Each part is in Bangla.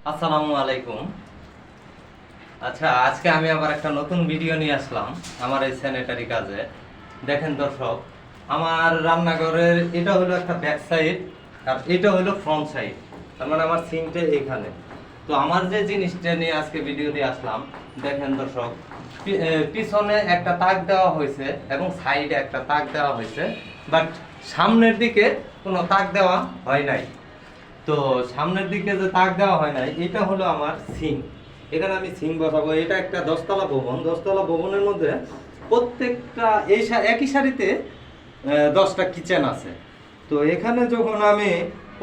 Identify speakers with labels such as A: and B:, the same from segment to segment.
A: আসসালামু আলাইকুম। আচ্ছা, আজকে আমি আবার একটা নতুন ভিডিও নিয়ে আসলাম আমার এই স্যানিটারি কাজে। দেখেন দর্শক, আমার রান্নাঘরের এটা হলো একটা ব্যাক সাইড আর এটা হলো ফ্রন্ট সাইড, তার মানে আমার সিঙ্কটা এখানে। তো আমার যে জিনিসটা নিয়ে আজকে ভিডিও দিয়ে আসলাম, দেখেন দর্শক, পিছনে একটা তাক দেওয়া হয়েছে এবং সাইডে একটা তাক দেওয়া হয়েছে, বাট সামনের দিকে কোনো তাক দেওয়া হয় নাই। তো সামনের দিকে যে তাক দেওয়া হয় নাই, এটা হলো আমার সিঙ্ক। এখানে আমি সিঙ্ক বসাবো। এটা একটা 10তলা ভবন। 10তলা ভবনের মধ্যে প্রত্যেকটা একই সারিতে 10টা কিচেন আছে। তো এখানে যখন আমি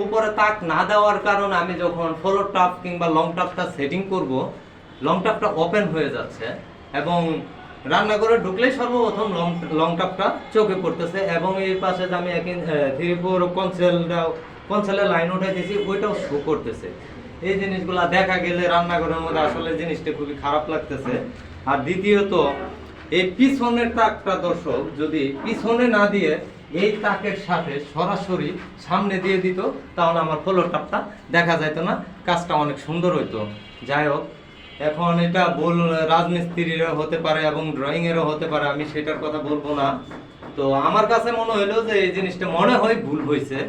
A: উপরে তাক না দেওয়ার কারণে আমি যখন ফ্লোর টাপ কিংবা লং টাপটা সেটিং করব, লং টাপটা ওপেন হয়ে যাচ্ছে এবং রান্নাঘরে ঢুকলেই সর্বপ্রথম লং টাপটা চোখে পড়তেছে। এবং এই পাশে যে আমি 3-4 কনসেলের লাইন উঠে দিয়েছি, ওইটাও শো করতেছে। এই জিনিসগুলা দেখা গেলে রান্নাঘরের মধ্যে আসলে জিনিসটা খুবই খারাপ লাগতেছে। আর দ্বিতীয়ত, এই পিছনের তাকটা দর্শক যদি পিছনে না দিয়ে এই তাকের সাথে সরাসরি সামনে দিয়ে দিত, তাহলে আমার ফ্লোর টাপটা দেখা যাইতো না, কাজটা অনেক সুন্দর হইতো। যাই হোক, এখন এটা ভুল রাজমিস্ত্রিরও হতে পারে এবং ড্রয়িং এরও হতে পারে, আমি সেটার কথা বলবো না। তো আমার কাছে মনে হইলো যে এই জিনিসটা মনে হয় ভুল হয়েছে।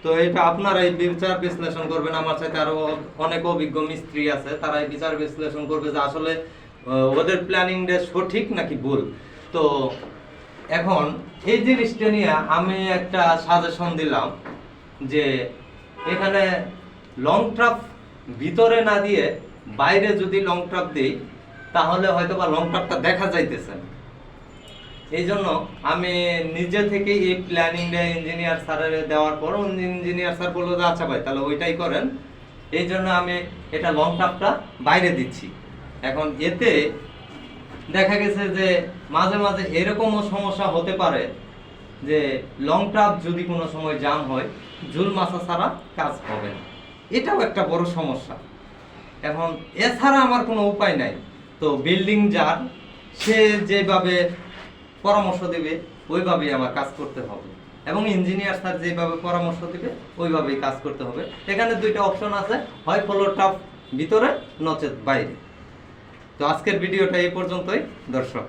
A: তো এটা আপনারা এই বিচার বিশ্লেষণ করবেন। আমার সাথে আরো অনেক অভিজ্ঞ মিস্ত্রি আছে, তারা এই বিচার বিশ্লেষণ করবে যে আসলে ওদের প্ল্যানিংটা সঠিক নাকি ভুল। তো এখন এই জিনিসটা নিয়ে আমি একটা সাজেশন দিলাম যে এখানে লং ট্রাপ ভিতরে না দিয়ে বাইরে যদি লং ট্রাপ দিই, তাহলে হয়তো বা লং ট্রাপটা দেখা যাইতেছে। এই জন্য আমি নিজে থেকে এই প্ল্যানিংটা ইঞ্জিনিয়ার স্যারের দেওয়ার পর ইঞ্জিনিয়ার স্যার বললো যে আচ্ছা ভাই, তাহলে ওইটাই করেন। এই জন্য আমি এটা লং ট্রাপটা বাইরে দিচ্ছি। এখন এতে দেখা গেছে যে মাঝে মাঝে এরকমও সমস্যা হতে পারে যে লং ট্রাপ যদি কোনো সময় জাম হয়, ঝুল মাছা ছাড়া কাজ হবে না। এটাও একটা বড় সমস্যা। এখন এছাড়া আমার কোনো উপায় নাই। তো বিল্ডিং যার, সে যেভাবে পরামর্শ দেবে ওইভাবেই আমার কাজ করতে হবে, এবং ইঞ্জিনিয়ার স্যার যেভাবে পরামর্শ দেবে ওইভাবেই কাজ করতে হবে। এখানে দুইটা অপশন আছে, হয় ফ্লোর টাপ ভিতরে নচেত বাইরে। তো আজকের ভিডিওটা এই পর্যন্তই দর্শক।